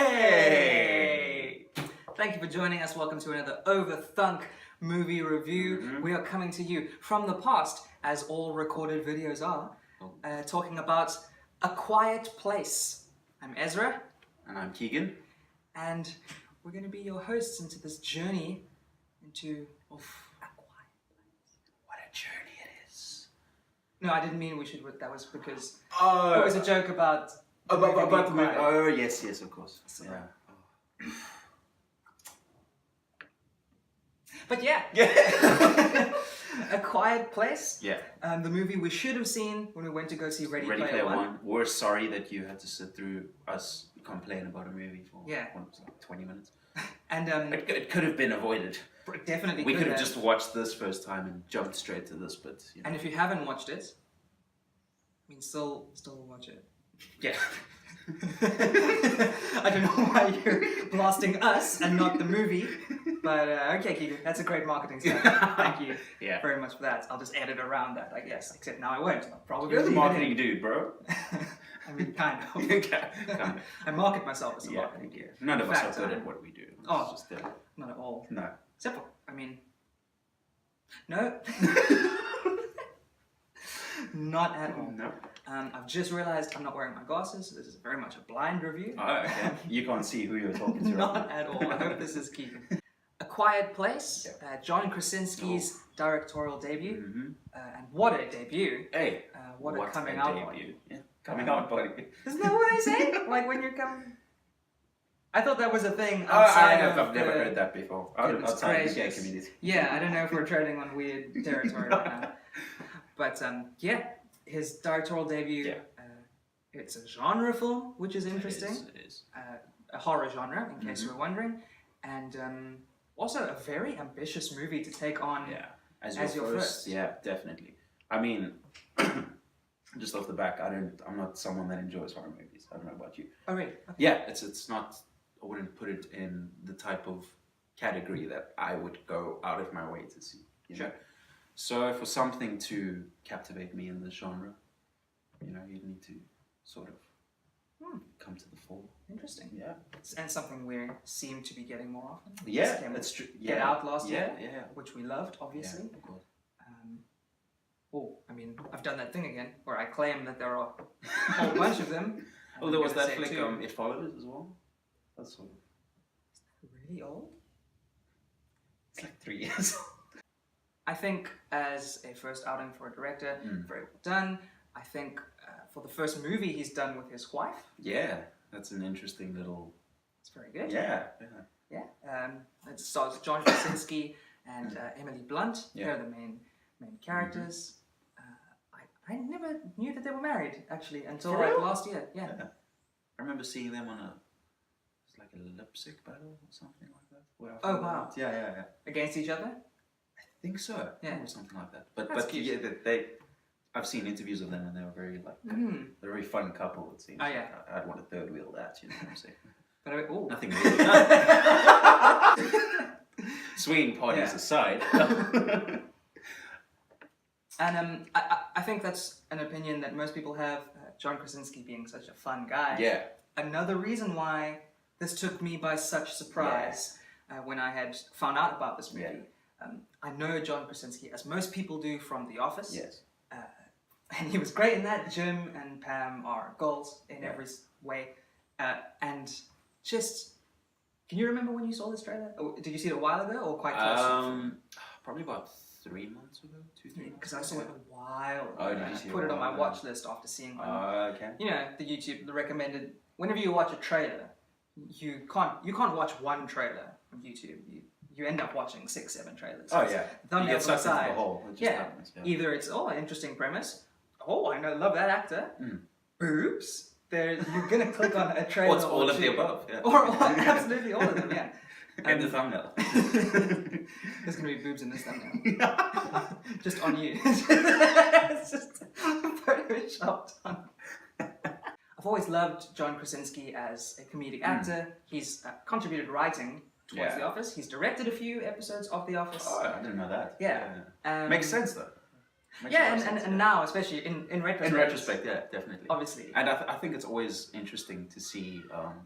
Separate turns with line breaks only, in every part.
Hey! Thank you for joining us. Welcome to another Overthunk movie review. We are coming to you from the past, as all recorded videos are, talking about A Quiet Place. I'm Ezra.
And I'm Keegan.
And we're going to be your hosts into this journey into A Quiet Place.
What a journey it is.
No, I didn't mean we should. That was because
it
was a joke about
the movie. Oh, yes, of course.
So,
yeah.
But yeah. A Quiet Place.
Yeah.
The movie we should have seen when we went to go see Ready Player One.
We're sorry that you had to sit through us complain about a movie for 20 minutes.
And
it could have been avoided.
Definitely.
We could have just watched this first time and jumped straight to this, but you know.
And if you haven't watched it, I mean, still watch it.
Yeah.
I don't know why you're blasting us and not the movie, but okay, Keegan, that's a great marketing stuff. Thank you very much for that. I'll just edit around that, I guess. Except now I won't. I'll probably
You're the marketing dude, bro.
I mean, kind of. I market myself as a marketing dude.
None of us are good at what we do.
Not at all.
No.
Except for, I mean, no. Not at all.
No.
I've just realized I'm not wearing my glasses, so this is very much a blind review.
Oh, okay. You can't see who you're talking to.
Not at all. I hope this is Keegan. A Quiet Place, John Krasinski's directorial debut. And what a debut.
Hey.
What a coming out party.
Yeah. Coming out party.
Isn't that what I say? Like when you're coming... I thought that was a thing
I've never heard that before. Outside the gay community.
Yeah, I don't know if we're treading on weird territory right now. But his directorial debut, it's a genre film, which is interesting.
It is.
A horror genre, in case you were wondering. And also a very ambitious movie to take on as your first.
Yeah, definitely. I mean, just off the back, I'm not someone that enjoys horror movies. I don't know about you.
Oh, really? Okay.
Yeah, it's not, I wouldn't put it in the type of category that I would go out of my way to see. You know? So for something to captivate me in this genre, you know, you need to sort of come to the fore.
Interesting.
Yeah.
And something we seem to be getting more often.
Yeah, that's true.
Get Out last year,
yeah.
which we loved, obviously.
Yeah, of course.
I mean, I've done that thing again, where I claim that there are a whole bunch of them.
Oh, there was that flick, It Follows as well? That's sort of...
Is that really old?
It's like 3 years old.
I think as a first outing for a director, very well done. I think for the first movie he's done with his wife.
Yeah, that's an interesting little...
It's very good.
Yeah.
It stars John Krasinski and Emily Blunt.
Yeah.
They're the main characters. I never knew that they were married, actually, until last year. Yeah.
I remember seeing them on a lip sync battle or something like that.
Oh, wow.
Yeah.
Against each other?
I think so.
Yeah.
Or something like that. But
cute.
I've seen interviews of them and they were very they're a very fun couple, it seems.
Oh, yeah.
I'd want to third wheel that, you know what I'm saying?
But
nothing really. Swinging parties aside.
And I think that's an opinion that most people have, John Krasinski being such a fun guy.
Yeah.
Another reason why this took me by such surprise when I had found out about this movie.
Yeah.
I know John Krasinski, as most people do, from The Office.
Yes.
And he was great in that. Jim and Pam are goals in every way. And just, can you remember when you saw this trailer? Or did you see it a while ago or quite close?
Probably about 3 months ago, 2-3 months.
Because I saw it a while ago.
Oh, did you see it?
I put it on my watch list after seeing one.
Okay.
You know, the recommended. Whenever you watch a trailer, you can't watch one trailer on YouTube. You end up watching 6-7 trailers.
Oh yeah.
You
get sucked into the hole. Happens,
Either it's interesting premise. Oh, I love that actor. Boobs. You're gonna click on a trailer.
Or it's all of the above. Yeah.
Or absolutely all of them. Yeah.
In the thumbnail.
There's going to be boobs in this thumbnail. Just on you. It's just photoshopped on. I've always loved John Krasinski as a comedic actor. He's contributed writing towards The Office. He's directed a few episodes of The Office.
Oh, I didn't know that.
Yeah.
Makes sense though. Makes a lot
Yeah,
of sense,
and now, especially in retrospect.
in retrospect, yeah, definitely.
Obviously.
And I think it's always interesting to see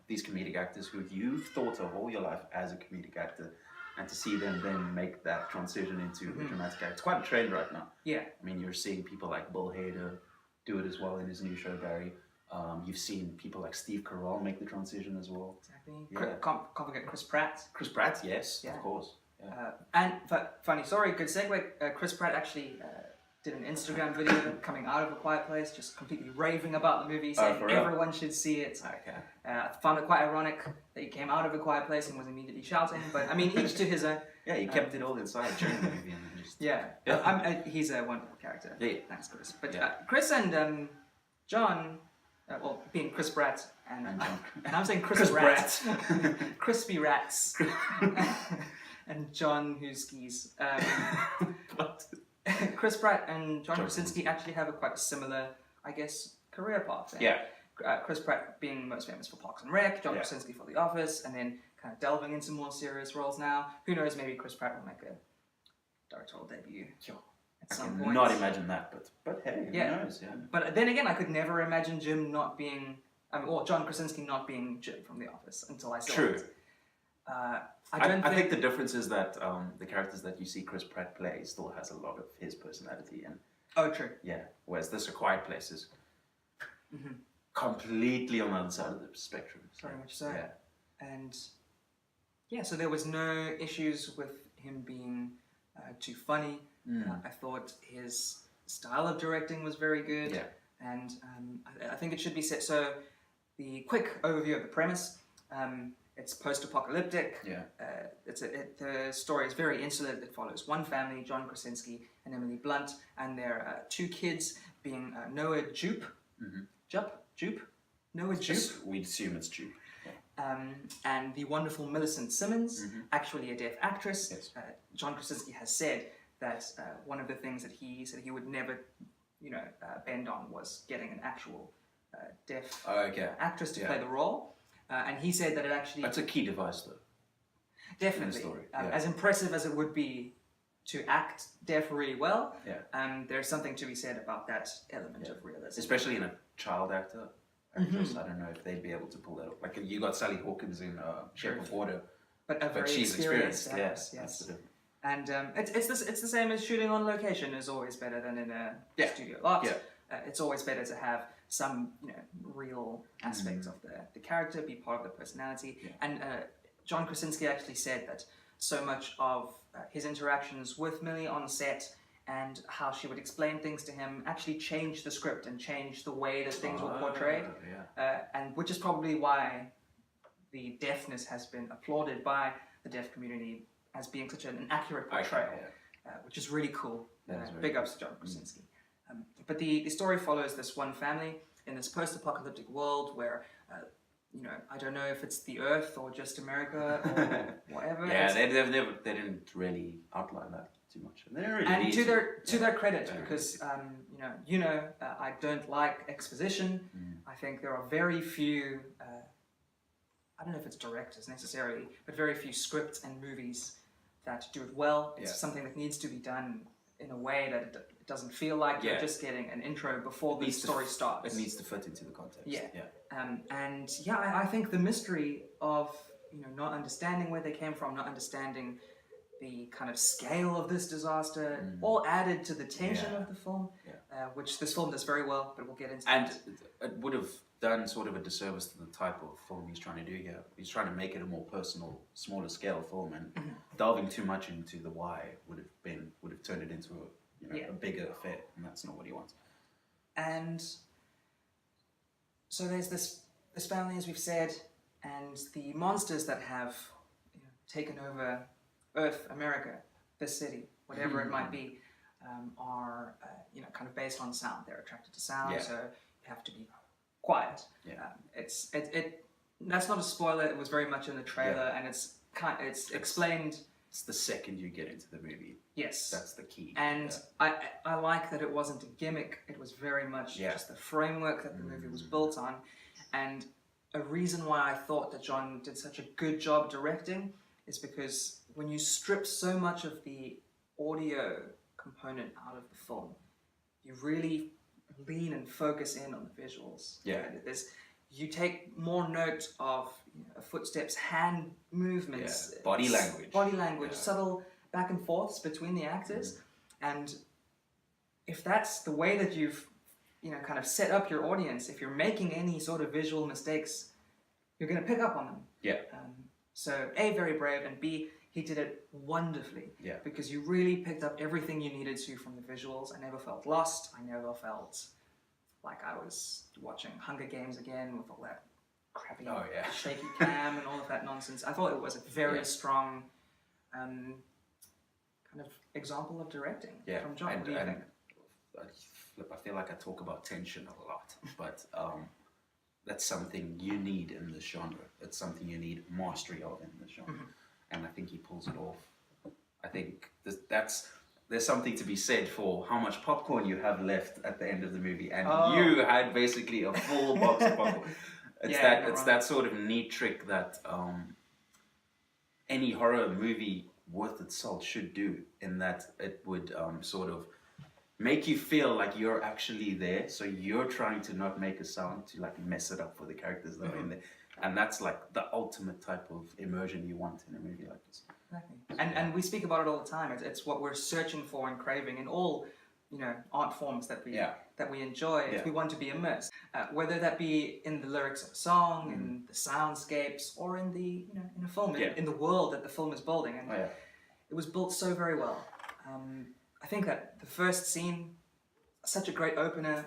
these comedic actors who you've thought of all your life as a comedic actor, and to see them then make that transition into a dramatic actor. It's quite a trend right now.
Yeah.
I mean, you're seeing people like Bill Hader do it as well in his new show, Barry. You've seen people like Steve Carell make the transition as well.
Exactly.
Yeah.
Can't forget Chris Pratt.
Chris Pratt, yes,
Yeah.
of course. Yeah.
And funny story, good segue. Chris Pratt actually did an Instagram video coming out of A Quiet Place, just completely raving about the movie, saying
for real?
everyone should see it.
Okay.
I found it quite ironic that he came out of A Quiet Place and was immediately shouting, but I mean, each to his own.
Yeah, he kept it all inside during the movie and then just...
Yeah. He's a wonderful character.
Yeah.
Thanks, Chris. But Chris and John, well, being Chris Pratt and I'm saying Chris Pratt, Crispy Rats, and John Who Skis. Chris Pratt and John Krasinski actually have quite a similar, I guess, career path.
Yeah.
Chris Pratt being most famous for Parks and Rec, John Krasinski for The Office, and then kind of delving into more serious roles now. Who knows, maybe Chris Pratt will make a directorial debut at some point.
Not imagine that, but hey, who knows? Yeah.
But then again, I could never imagine Jim not being, or John Krasinski not being Jim from The Office until I saw it.
I think the difference is that the characters that you see Chris Pratt play still has a lot of his personality and.
Oh, true.
Yeah, whereas this A Quiet Place is completely on the other side of the spectrum. So,
very much so.
Yeah.
And so there was no issues with him being too funny. I thought his style of directing was very good.
Yeah.
And I think it should be said. So the quick overview of the premise. It's post-apocalyptic.
Yeah.
The story is very insular. It follows one family, John Krasinski and Emily Blunt, and their two kids being Noah Jupe. Noah Jupe.
We'd assume it's Jupe.
And the wonderful Millicent Simmons, actually a deaf actress.
Yes.
John Krasinski has said that one of the things that he said he would never, bend on was getting an actual deaf actress to play the role. And he said that it actually...
That's a key device, though.
Definitely.
In the story.
As impressive as it would be to act deaf really well, there's something to be said about that element of realism.
Especially in a child actor. I don't know if they'd be able to pull that off. Like, you got Sally Hawkins in Shape of Water.
But
she's experienced.
Actress, yes. And it's the same as shooting on location is always better than in a studio lot. Yeah. It's always better to have some real aspects of the character be part of the personality. Yeah. And John Krasinski actually said that so much of his interactions with Millie on set and how she would explain things to him actually changed the script and changed the way that things were portrayed. And which is probably why the deafness has been applauded by the deaf community as being such an accurate portrayal, which is really cool. Big ups to John Krasinski. But the story follows this one family in this post-apocalyptic world where, I don't know if it's the Earth or just America or whatever.
Yeah, they didn't really outline that too much. And, they didn't really need
to their credit, because I don't like exposition. I think there are very few. I don't know if it's directors necessarily, but very few scripts and movies that do it well. It's something that needs to be done in a way that it doesn't feel like you're just getting an intro before the story starts.
It needs to fit into the context.
I think the mystery of not understanding where they came from, not understanding the kind of scale of this disaster, all added to the tension of the film, which this film does very well, but we'll get into
And it would have done sort of a disservice to the type of film he's trying to do here. He's trying to make it a more personal, smaller scale film, and delving too much into the why would have turned it into a bigger affair, and that's not what he wants. And
so there's this family, as we've said, and the monsters that have taken over Earth, America, this city, whatever it might be, are kind of based on sound. They're attracted to sound, so you have to be quiet. That's not a spoiler. It was very much in the trailer, and it's explained.
It's the second you get into the movie.
Yes,
that's the key.
And I like that it wasn't a gimmick. It was very much just the framework that the movie was built on, and a reason why I thought that John did such a good job directing is because when you strip so much of the audio component out of the film, you really lean and focus in on the visuals.
Yeah.
You take more note of footsteps, hand movements,
body language,
subtle back and forths between the actors, and if that's the way that you've kind of set up your audience, if you're making any sort of visual mistakes, you're going to pick up on them.
Yeah.
So A, very brave, and B, he did it wonderfully.
Yeah.
Because you really picked up everything you needed to from the visuals. I never felt lost. I never felt like I was watching Hunger Games again with all that crappy shaky cam and all of that nonsense. I thought it was a very strong kind of example of directing from John. What do you think?
I feel like I talk about tension a lot, but that's something you need in this genre. It's something you need mastery of in this genre, and I think he pulls it off. I think there's something to be said for how much popcorn you have left at the end of the movie, and you had basically a full box of popcorn. It's that sort of neat trick that any horror movie worth its salt should do, in that it would sort of make you feel like you're actually there, so you're trying to not make a sound to like mess it up for the characters that are in there, and that's like the ultimate type of immersion you want in a movie like this.
Exactly. And we speak about it all the time. It's what we're searching for and craving in all art forms that we enjoy. If we want to be immersed, whether that be in the lyrics of a song, in the soundscapes, or in the in a film, in the world that the film is building, and it was built so very well. I think that the first scene, such a great opener.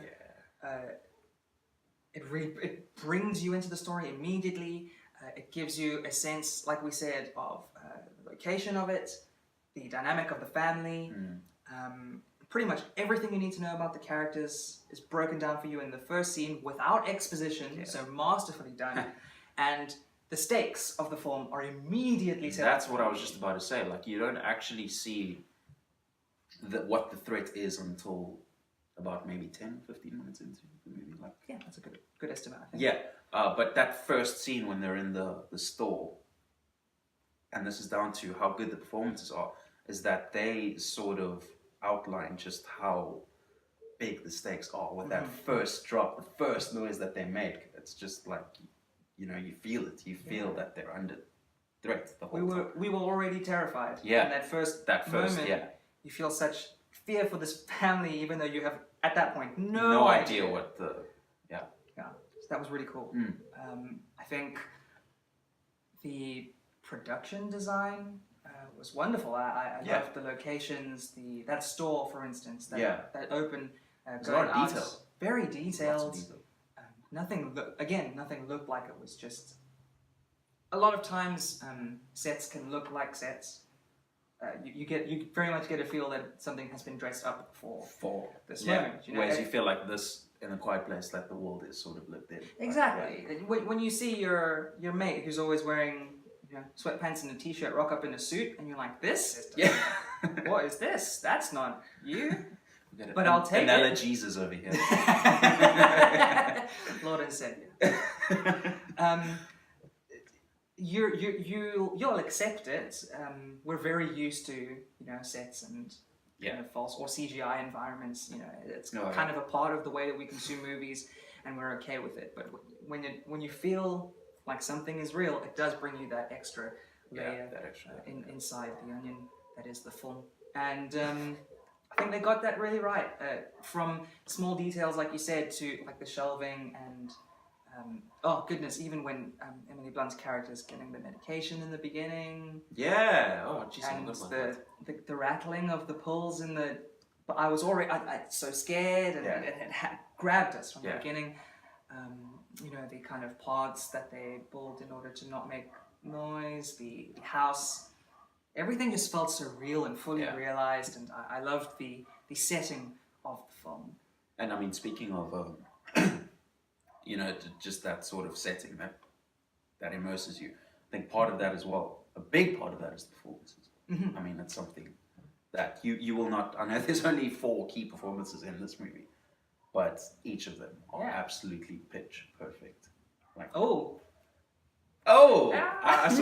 It brings you into the story immediately. It gives you a sense, like we said, of the location of it, the dynamic of the family. Pretty much everything you need to know about the characters is broken down for you in the first scene without exposition, so masterfully done. And the stakes of the film are immediately set.
That's what I was just about to say. Like, you don't actually see what the threat is until about maybe 10, 15 minutes into the movie. Like,
that's a good estimate, I think.
Yeah, but that first scene when they're in the store, and this is down to how good the performances are, is that they sort of outline just how big the stakes are with that first drop, the first noise that they make. It's just like, you feel it. You feel that they're under threat the whole time.
We were already terrified.
Yeah.
In that first moment, you feel such fear for this family, even though you have, at that point, no idea
what the...
So that was really cool. I think the production design was wonderful. I loved the locations, that store, for instance, that open,
there's a lot of detail.
Very detailed.
Lots of detail.
Nothing looked like it was just... A lot of times, sets can look like sets. You very much get a feel that something has been dressed up for this moment.
Whereas you feel like this in A Quiet Place, like the world is sort of lived in.
Exactly. When you see your mate who's always wearing sweatpants and a t-shirt rock up in a suit, and you're like, this? What is this? That's not you. But I'll take
Vanilla
it.
Jesus over here.
Lord and Savior. You'll accept it. We're very used to sets and kind of false or CGI environments. It's kind of a part of the way that we consume movies, and we're okay with it. But when you feel like something is real, it does bring you that extra layer inside the onion that is the film. And I think they got that really right. From small details, like you said, to like the shelving and oh goodness, even when Emily Blunt's character is getting the medication in the beginning.
Yeah. Oh, jeez.
And the rattling of the pulls in the... But I was already so scared, and it had grabbed us from the beginning. The kind of pods that they built in order to not make noise, the house, everything just felt so real and fully realized, and I loved the setting of the film.
And I mean, speaking of, just that sort of setting that immerses you, I think part of that as well, a big part of that is the performances. I mean, that's something that you will not... I know there's only 4 key performances in this movie, but each of them are absolutely pitch perfect. Like, I saw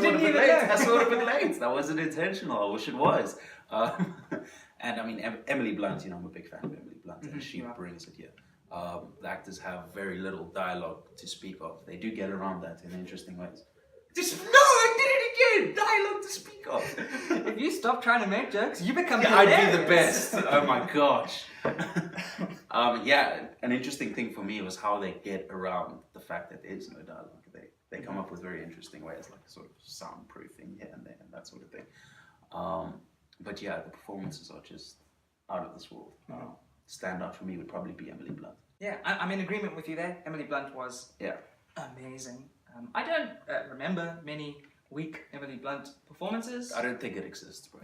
it a bit late. I saw it a bit late. That wasn't intentional. I wish it was. And I mean, Emily Blunt, I'm a big fan of Emily Blunt,
Mhm,
and she
you are.
brings it here. The actors have very little dialogue to speak of. They do get around that in interesting ways. Just no, I did it again. Dialogue to speak of.
If you stop trying to make jokes, you become
I'd
hilarious.
be the best. Oh my gosh. Yeah, an interesting thing for me was how they get around the fact that there is no dialogue. They come up with very interesting ways, like sort of soundproofing here and there and that sort of thing. But yeah, the performances are just out of this world. Standout for me would probably be Emily Blunt.
Yeah, I'm in agreement with you there. Emily Blunt was amazing. I don't remember many weak Emily Blunt performances.
I don't think it exists, bro.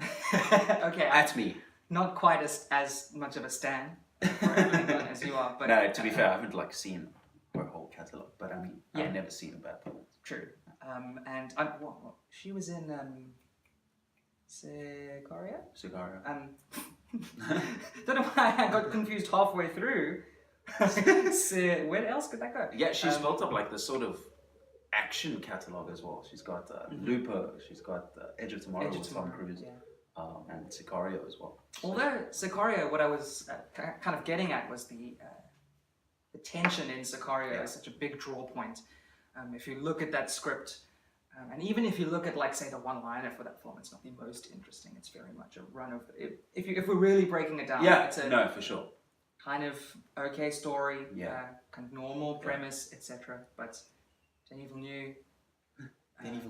Okay,
That's me.
not quite as much of a stan for Emily Blunt as you are, but
No, to be fair, I haven't like seen her whole catalogue, but I mean,
Yeah.
I've never seen a bad performance.
true. And she was in Sicario.
Sicario.
Don't know why I got confused halfway through. Where else could that go?
Yeah, she's built up like this sort of action catalogue as well. She's got Looper, she's got Edge of Tomorrow with Tom Cruise, and Sicario as well.
Although Sicario, what I was kind of getting at was the tension in Sicario is such a big draw point. If you look at that script, and even if you look at, like, say, the one-liner for that film, it's not the most interesting. It's very much a run of. If we're really breaking it down, it's a
for sure.
kind of okay story,
Yeah.
kind of normal premise, etc. But Denis Villeneuve, and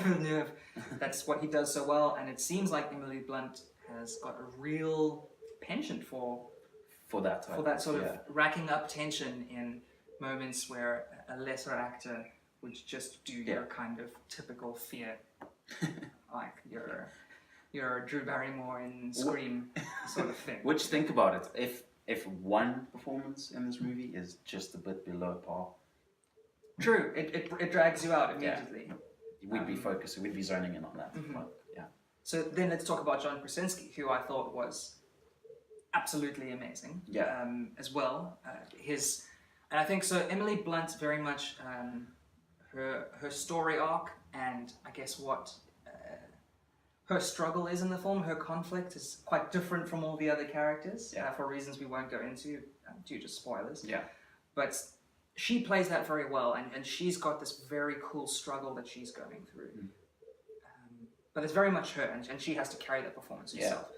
Villeneuve, that's what he does so well, and it seems like Emily Blunt has got a real penchant for
that
sort of racking up tension in moments where a lesser actor would just do your kind of typical fear, like your Drew Barrymore in Scream sort of thing.
Which, think about it, if one performance in this movie is just a bit below par,
True, it drags you out immediately.
we'd be focusing, we'd be zoning in on that. But,
So then let's talk about John Krasinski, who I thought was absolutely amazing. As well, and I think so. Emily Blunt very much her story arc, and I guess what her struggle is in the film, her conflict is quite different from all the other characters for reasons we won't go into due to spoilers. But she plays that very well, and she's got this very cool struggle that she's going through. But it's very much her, and she has to carry that performance herself.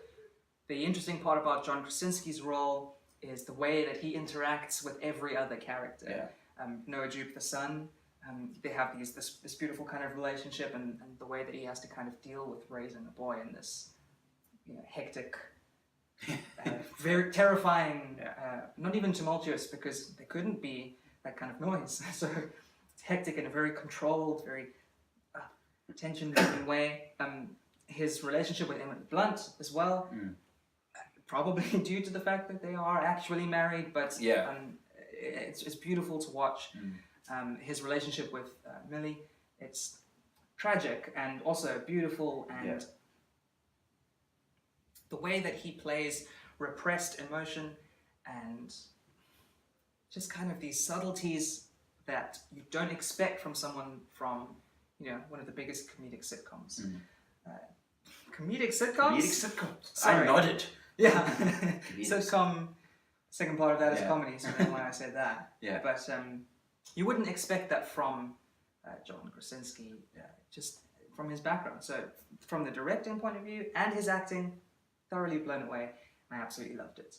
The interesting part about John Krasinski's role is the way that he interacts with every other character. Noah Jupe, the son, they have this beautiful kind of relationship, and the way that he has to kind of deal with raising a boy in this hectic, very terrifying, not even tumultuous, because there couldn't be that kind of noise. So it's hectic in a very controlled, very tension-driven way. His relationship with Emily Blunt as well, probably due to the fact that they are actually married, but it's beautiful to watch. His relationship with Millie, it's tragic and also beautiful, and the way that he plays repressed emotion and just kind of these subtleties that you don't expect from someone from one of the biggest comedic sitcoms. Comedic sitcoms? Sorry.
I nodded.
Yeah. Sitcom, second part of that is comedy, so that's why I said that. But you wouldn't expect that from John Krasinski, just from his background. So from the directing point of view and his acting, thoroughly blown away. I absolutely loved it.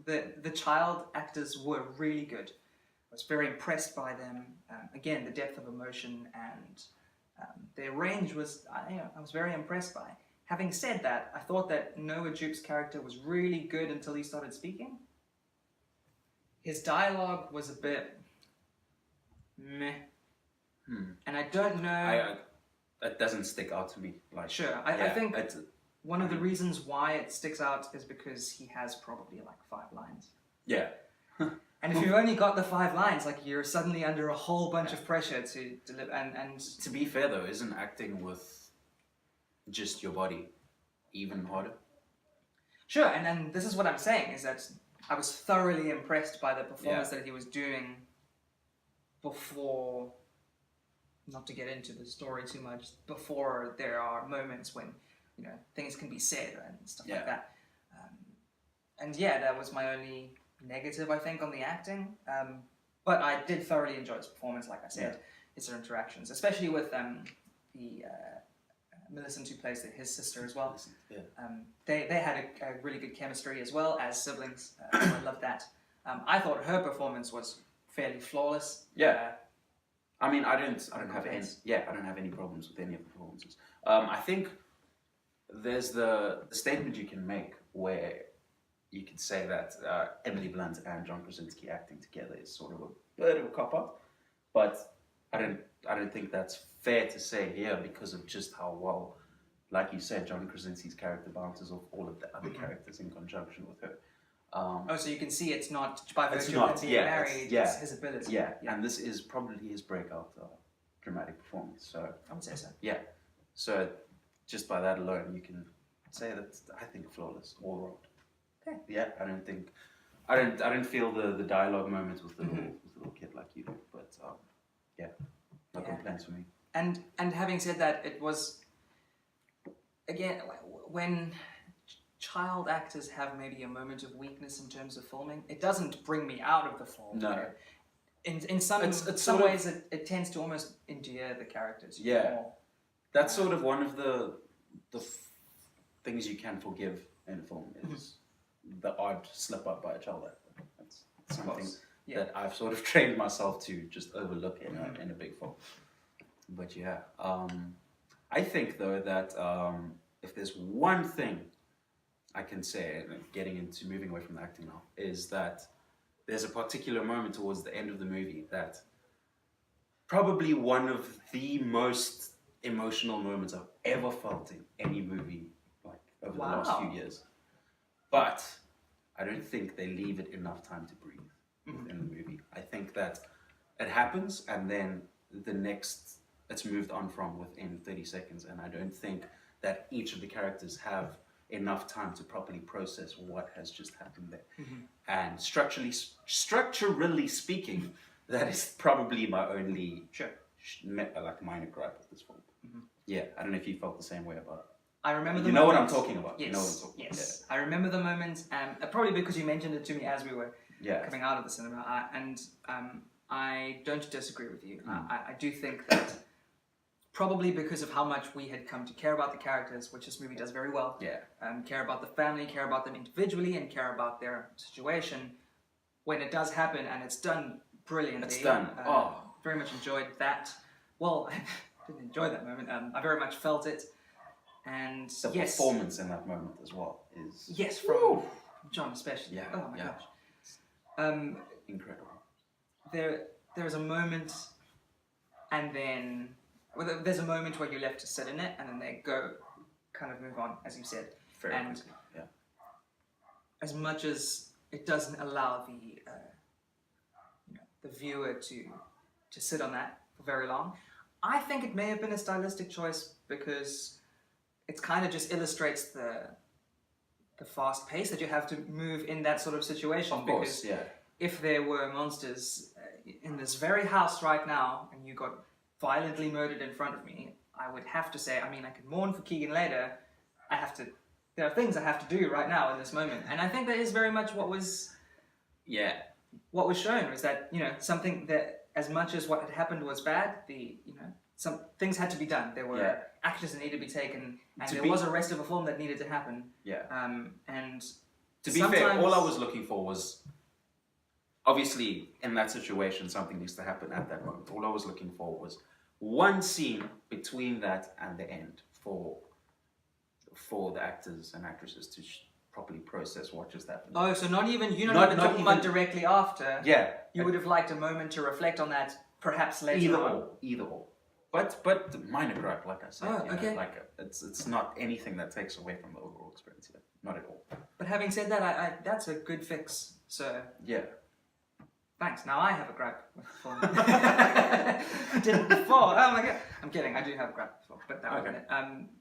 The child actors were really good. I was very impressed by them. Again, the depth of emotion and their range was, I was very impressed by. Having said that, I thought that Noah Jupe's character was really good until he started speaking. His dialogue was a bit meh. And I don't know...
It doesn't stick out to me.
Sure, I think one of the reasons why it sticks out is because he has probably like 5 lines. And if you've only got the 5 lines, you're suddenly under a whole bunch of pressure to deliver. And
to be fair though, isn't acting with just your body even harder?
Sure, and then this is what I'm saying, is that I was thoroughly impressed by the performance that he was doing before, not to get into the story too much, before there are moments when things can be said and stuff
Yeah.
like that. And yeah, that was my only negative, I think, on the acting. But I did thoroughly enjoy his performance, like I said, his interactions, especially with the Millicent, who plays his sister as well.
Yeah.
They had a really good chemistry as well as siblings. So I loved that. I thought her performance was fairly flawless.
Yeah. I mean, I don't have any.
Yes.
Yeah, I don't have any problems with any of the performances. I think there's the statement you can make where you could say that Emily Blunt and John Krasinski acting together is sort of a bit of a cop out, but I don't think that's fair to say here because of just how well, like you said, John Krasinski's character bounces off all of the other characters in conjunction with her.
So you can see it's not by
It's
virtue
not,
of being
yeah,
married,
yeah.
it's his ability.
Yeah, and this is probably his breakout dramatic performance. So
I would say so.
yeah, so just by that alone, you can say that I think flawless all round.
Okay.
Yeah, I don't feel the dialogue moments with the little kid like you do, but yeah, no complaints for me.
And having said that, it was again when child actors have maybe a moment of weakness in terms of filming, it doesn't bring me out of the film.
No.
In some
It's
some
sort
ways it tends to almost endear the characters.
Yeah.
More.
That's sort of one of the things you can forgive in a film is the odd slip up by a child actor. That's something that I've sort of trained myself to just overlook in a big film. But yeah, I think though that if there's one thing I can say, moving away from the acting now, is that there's a particular moment towards the end of the movie that probably one of the most emotional moments I've ever felt in any movie, like over the last few years. But I don't think they leave it enough time to breathe in the movie. I think that it happens and then it's moved on from within 30 seconds, and I don't think that each of the characters have enough time to properly process what has just happened there. And structurally speaking, that is probably my only minor gripe with this film. Yeah, I don't know if you felt the same way about it.
I remember the
You know what I'm
moments-
talking about.
Yes,
You know what I'm talking about.
yes. I remember the moments, probably because you mentioned it to me as we were coming out of the cinema, I don't disagree with you. I do think that probably because of how much we had come to care about the characters, which this movie does very well, care about the family, care about them individually, and care about their situation, when it does happen, and it's done brilliantly.
It's done.
Very much enjoyed that. Well, I didn't enjoy that moment. I very much felt it. And
The performance in that moment as well is...
Yes, from John especially.
Yeah,
Oh my
yeah.
gosh.
Incredible.
There's a moment, and then... Well, there's a moment where you're left to sit in it, and then they kind of move on, as you said.
Very
and
quickly, yeah.
As much as it doesn't allow the viewer to sit on that for very long, I think it may have been a stylistic choice because it kind of just illustrates the fast pace that you have to move in that sort of situation.
Of course,
because if there were monsters in this very house right now, and you got violently murdered in front of me, I would have to say, I mean, I can mourn for Keegan later. There are things I have to do right now in this moment. And I think that is very much what was shown, was that, something that, as much as what had happened was bad, some things had to be done. There were actions that needed to be taken, and there was a rest of a film that needed to happen.
Yeah.
And
to be fair, all I was looking for was, obviously, in that situation, something needs to happen at that moment. All I was looking for was one scene between that and the end for the actors and actresses to properly process what just happened.
Oh, so not even talking about directly after.
Yeah.
You would have liked a moment to reflect on that, perhaps later on.
Either or. But minor gripe, like I said.
Oh, okay.
It's not anything that takes away from the overall experience. Yeah. Not at all.
But having said that, I that's a good fix. So
yeah.
Thanks. Now I have a gripe with the film. I didn't before. Oh my god. I'm kidding. I do have a gripe before, but that wasn't it.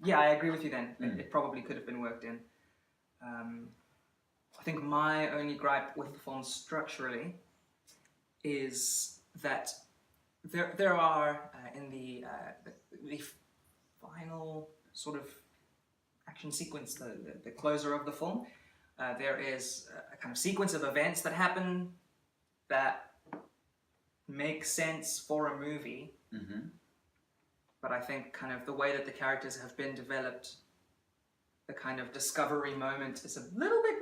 Yeah, I agree with you then. It probably could have been worked in. I think my only gripe with the film structurally is that there are in the final sort of action sequence, the closer of the film. There is a kind of sequence of events that happen that make sense for a movie.
Mm-hmm.
But I think kind of the way that the characters have been developed, the kind of discovery moment is a little bit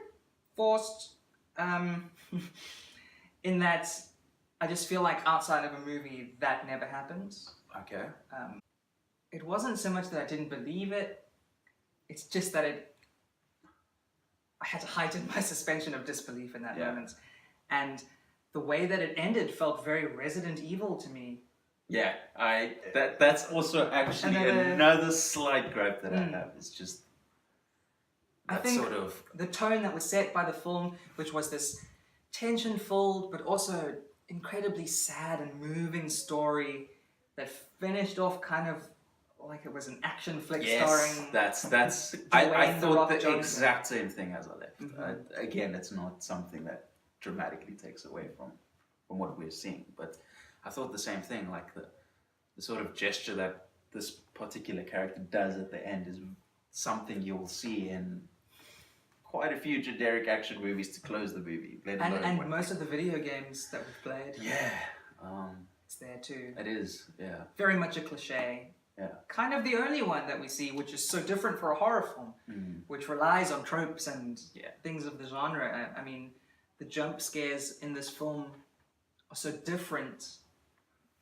forced, in that I just feel like outside of a movie that never happens.
Okay.
It wasn't so much that I didn't believe it, it's just that I had to heighten my suspension of disbelief in that moment. And the way that it ended felt very Resident Evil to me.
Yeah, that's also actually another slight gripe that I have. It's just
I think the tone that was set by the film, which was this tension-filled but also incredibly sad and moving story that finished off kind of like it was an action flick starring.
That's I thought the exact same thing as I left. Mm-hmm. Again, it's not something that dramatically takes away from what we're seeing, but I thought the same thing. Like the sort of gesture that this particular character does at the end is something you'll see in quite a few generic action movies to close the movie.
And most of the video games that we've played.
Yeah.
It's there too.
It is, yeah.
Very much a cliche.
Yeah.
Kind of the only one that we see, which is so different for a horror film, which relies on tropes and things of the genre. I mean, the jump scares in this film are so different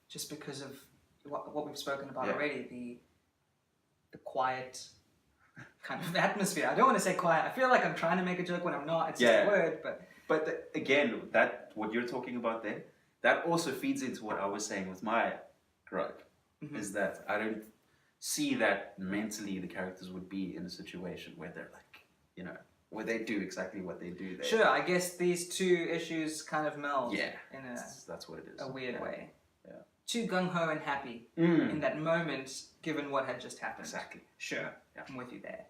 just because of what we've spoken about already, the quiet kind of atmosphere. I don't want to say quiet. I feel like I'm trying to make a joke when I'm not. It's just a word,
But again, that what you're talking about there, that also feeds into what I was saying with my gripe, is that I don't see that mentally the characters would be in a situation where they're like, where they do exactly what they do there.
Sure, I guess these two issues kind of meld in
that's what it is.
A weird way.
Yeah.
Too gung-ho and happy in that moment, given what had just happened.
Exactly.
Sure, I'm with you there.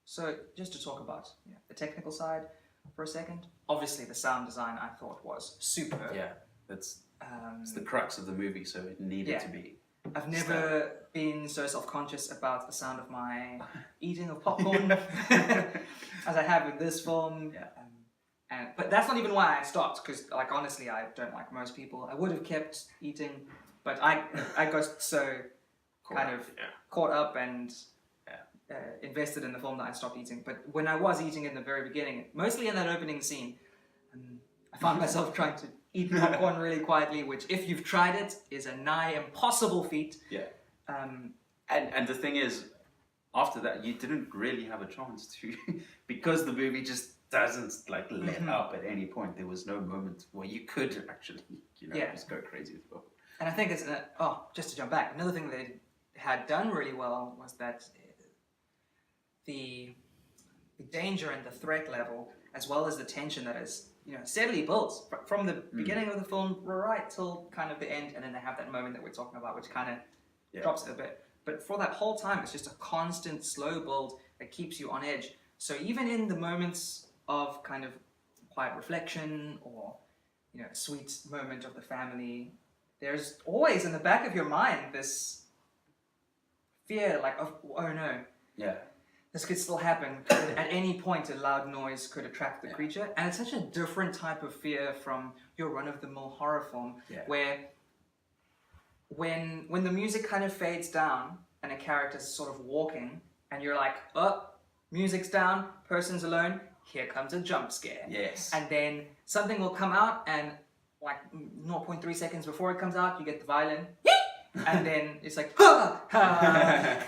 So, just to talk about the technical side for a second. Obviously, the sound design I thought was superb.
Yeah, it's the crux of the movie, so it needed to be.
I've never been so self-conscious about the sound of my eating of popcorn as I have with this film. Yeah. But that's not even why I stopped, because honestly, I don't like most people. I would have kept eating, but I got so caught up and invested in the film that I stopped eating. But when I was eating in the very beginning, mostly in that opening scene, I found myself trying to eat popcorn really quietly, which, if you've tried it, is a nigh impossible feat.
Yeah. And the thing is, after that, you didn't really have a chance to, because the movie just doesn't let up at any point. There was no moment where you could actually, just go crazy with popcorn. And
I think it's just to jump back, another thing they had done really well was that the danger and the threat level, as well as the tension that is steadily builds from the beginning of the film right till kind of the end, and then they have that moment that we're talking about, which kind of drops it a bit. But for that whole time, it's just a constant slow build that keeps you on edge. So even in the moments of kind of quiet reflection or a sweet moment of the family, there's always in the back of your mind this fear, oh no, this could still happen. At any point, a loud noise could attract the creature. And it's such a different type of fear from your run-of-the-mill horror film, where when the music kind of fades down and a character's sort of walking, and you're like, oh, music's down, person's alone, here comes a jump scare.
Yes.
And then something will come out, and 0.3 seconds before it comes out, you get the violin. And then it's like,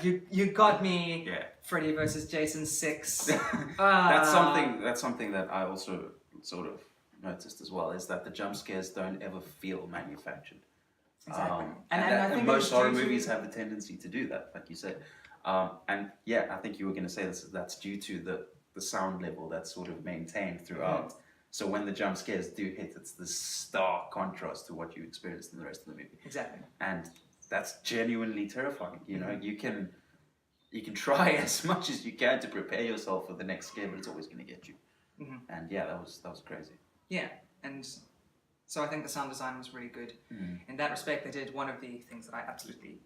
you got me.
Yeah.
Freddy versus Jason 6.
That's something that I also sort of noticed as well, is that the jump scares don't ever feel manufactured.
Exactly.
And most horror movies have the tendency to do that, like you said. I think you were going to say that's due to the sound level that's sort of maintained throughout. So when the jump scares do hit, it's the stark contrast to what you experienced in the rest of the movie.
Exactly.
And that's genuinely terrifying. You can try as much as you can to prepare yourself for the next scare, but it's always going to get you. And that was crazy.
Yeah, and so I think the sound design was really good. In that respect, they did one of the things that I absolutely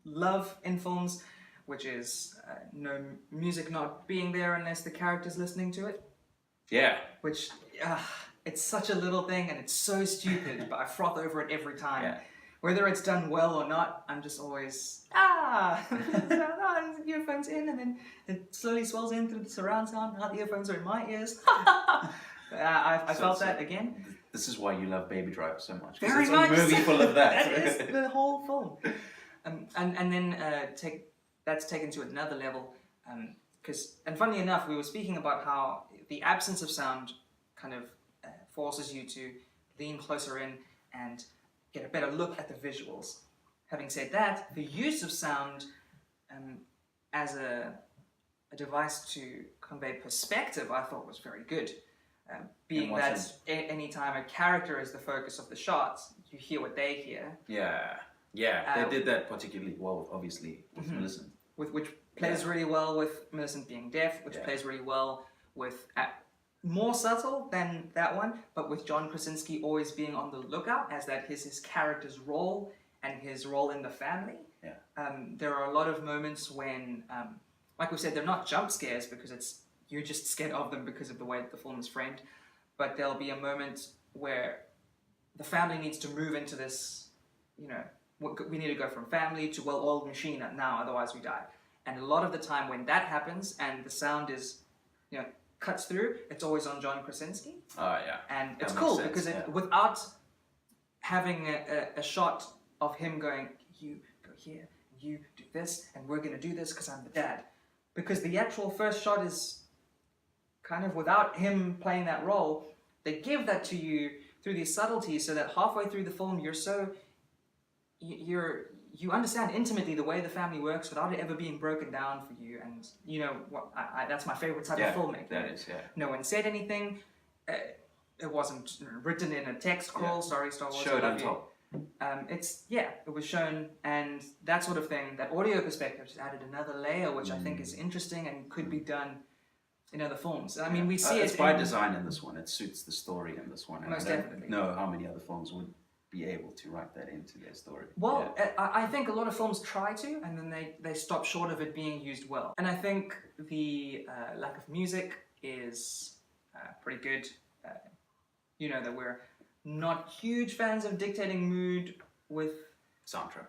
love in films, which is no music not being there unless the character's listening to it.
Yeah.
Which, it's such a little thing and it's so stupid, but I froth over it every time.
Yeah.
Whether it's done well or not, I'm just always, earphones in, and then it slowly swells in through the surround sound. Now the earphones are in my ears. I felt that again.
This is why you love Baby Driver so much.
Very
it's
much.
a movie full of that.
That is the whole film. And then that's taken to another level. And funnily enough, we were speaking about how the absence of sound kind of forces you to lean closer in and get a better look at the visuals. Having said that, the use of sound as a device to convey perspective, I thought was very good. Being that any time a character is the focus of the shot, you hear what they hear.
Yeah, they did that particularly well, obviously, with Millicent.
Which plays really well with Millicent being deaf, which plays really well with... more subtle than that one, but with John Krasinski always being on the lookout, as that is his character's role and his role in the family.
Yeah.
There are a lot of moments when, like we said, they're not jump scares because you're just scared of them because of the way that the film is framed, but there'll be a moment where the family needs to move into this, we need to go from family to well-oiled machine now, otherwise we die. And a lot of the time when that happens and the sound is, cuts through, it's always on John Krasinski.
Oh, yeah.
And it's cool because without having a shot of him going, you go here, you do this, and we're going to do this because I'm the dad. Because the actual first shot is kind of without him playing that role, they give that to you through these subtleties so that halfway through the film you understand intimately the way the family works without it ever being broken down for you. And that's my favorite type of filmmaking.
That is,
no one said anything. It wasn't written in a text crawl. Sorry, Star Wars.
Showed on top.
It was shown, and that sort of thing. That audio perspective just added another layer, which I think is interesting and could be done in other films. I mean, we see
it's by design in this one. It suits the story in this one. And
most definitely.
Know how many other films would be able to write that into their story.
Well, I think a lot of films try to, and then they stop short of it being used well. And I think the lack of music is pretty good. That we're not huge fans of dictating mood with
soundtrack.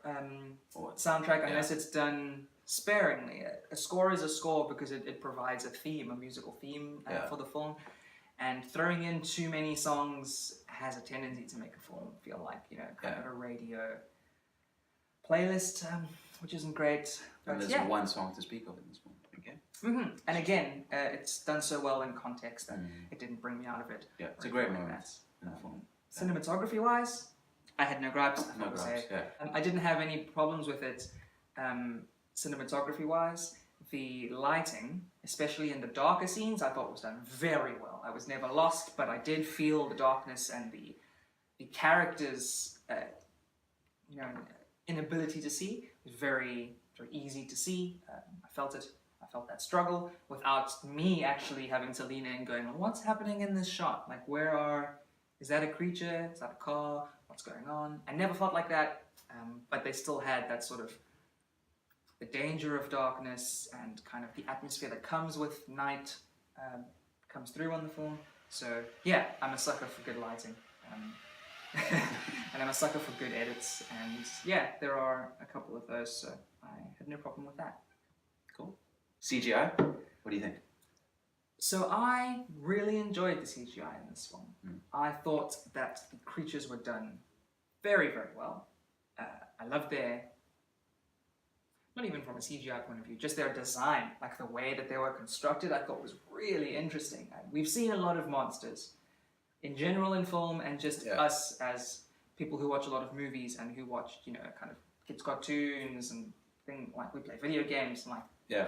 Unless it's done sparingly. A score is a score because it provides a theme, a musical theme for the film. And throwing in too many songs has a tendency to make a film feel like, kind of a radio playlist, which isn't great.
And there's one song to speak of in this one. Okay.
Mm-hmm. And again, it's done so well in context that it didn't bring me out of it.
Yeah, it's a great moment in the film.
Cinematography-wise, I had no gripes. I didn't have any problems with it cinematography-wise. The lighting, especially in the darker scenes, I thought was done very well. I was never lost, but I did feel the darkness and the characters' inability to see. It was very, very easy to see. I felt it. I felt that struggle without me actually having to lean in, going, "What's happening in this shot? Like, is that a creature? Is that a car? What's going on?" I never felt like that, but they still had that sort of the danger of darkness and kind of the atmosphere that comes with night comes through on the film. So yeah, I'm a sucker for good lighting. And I'm a sucker for good edits. And yeah, there are a couple of those, so I had no problem with that.
Cool. CGI, what do you think?
So I really enjoyed the CGI in this film. I thought that the creatures were done very, very well. I loved not even from a CGI point of view, just their design, like the way that they were constructed, I thought was really interesting. And we've seen a lot of monsters in general in film, and just us as people who watch a lot of movies and who watch, kind of kids' cartoons and things like we play video games and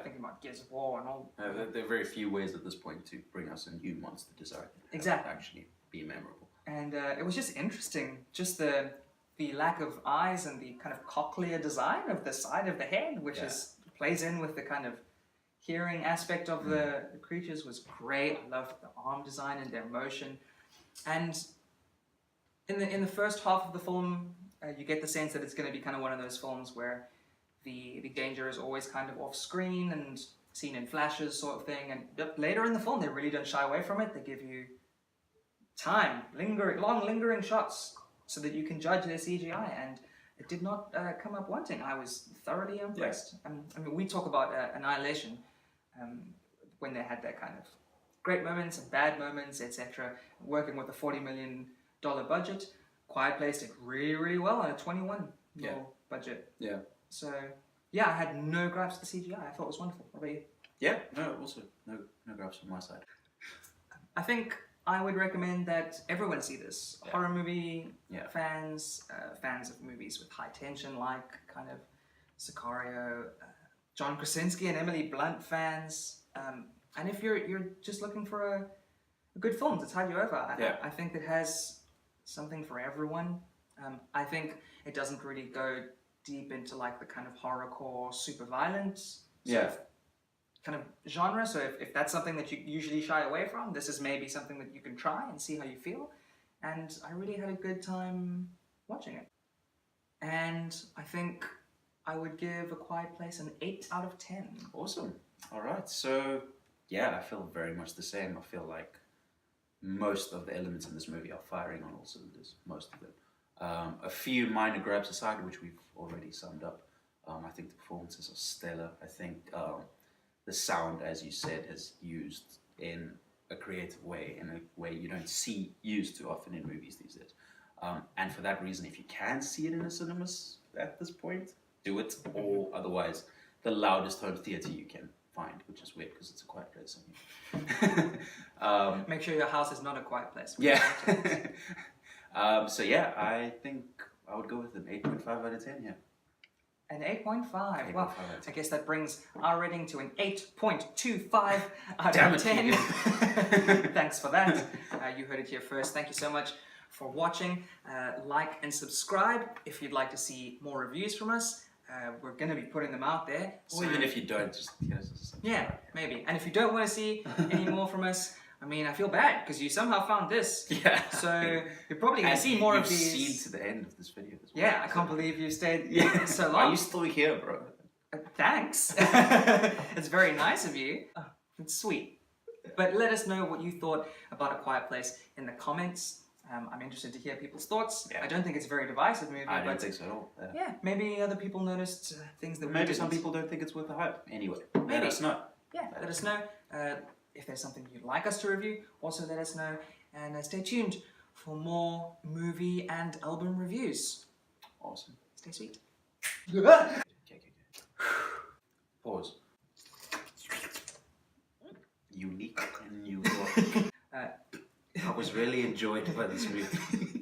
thinking about Gears of War and all.
There are very few ways at this point to bring us a new monster design.
Exactly.
Actually be memorable.
And it was just interesting, just the lack of eyes and the kind of cochlear design of the side of the head, which plays in with the kind of hearing aspect of the creatures, was great. I loved the arm design and their motion. And in the first half of the film, you get the sense that it's going to be kind of one of those films where the danger is always kind of off screen and seen in flashes sort of thing. And later in the film, they really don't shy away from it. They give you time, long lingering shots so that you can judge their CGI, and it did not come up wanting. I was thoroughly impressed. I mean, we talk about Annihilation when they had that kind of great moments and bad moments, etc. Working with a $40 million budget, Quiet Place did really, really well on a $21 million budget.
Yeah.
So yeah, I had no gripes with the CGI. I thought it was wonderful. What about you?
Yeah. No. Also, no gripes from my side.
I think I would recommend that everyone see this.
Yeah.
Horror movie
Yeah.
fans, fans of movies with high tension, like kind of Sicario, John Krasinski and Emily Blunt fans. And if you're just looking for a good film to tide you over, I think it has something for everyone. I think it doesn't really go deep into like the kind of horrorcore, super violent sort of kind of genre. So if that's something that you usually shy away from, this is maybe something that you can try and see how you feel. And I really had a good time watching it. And I think I would give A Quiet Place an 8 out of 10.
Awesome. All right. So yeah, I feel very much the same. I feel like most of the elements in this movie are firing on all cylinders. Most of them. A few minor grabs aside, which we've already summed up. I think the performances are stellar. I think the sound, as you said, is used in a creative way, in a way you don't see used too often in movies these days. And for that reason, if you can see it in a cinemas at this point, do it. Or otherwise, the loudest home theater you can find, which is weird because it's a quiet place.
Make sure your house is not a quiet place.
Yeah. So yeah, I think I would go with an 8.5 out of 10, yeah.
An 8.5. Well,
8.5 out of 10.
I guess that brings our rating to an 8.25 out
Damn
of
it,
10.
Keegan.
Thanks for that. You heard it here first. Thank you so much for watching. Like and subscribe if you'd like to see more reviews from us. We're going to be putting them out there.
Or even if you don't, just
yeah, maybe. And if you don't want to see any more from us, I mean, I feel bad because you somehow found this.
Yeah.
So you're probably going to see more of these.
You've seen to the end of this video as well.
Yeah, I can't believe you stayed so long.
Why are you still here, bro?
Thanks. It's very nice of you. It's sweet. But let us know what you thought about A Quiet Place in the comments. I'm interested to hear people's thoughts. Yeah. I don't think it's a very divisive movie.
I don't think so at all.
Yeah, maybe other people noticed things that
maybe some people don't think it's worth the hype. Anyway, let us know.
Yeah, let us know. If there's something you'd like us to review, also let us know. And stay tuned for more movie and album reviews.
Awesome.
Stay sweet.
Okay. Pause. Unique and new. I was really enjoyed by this movie.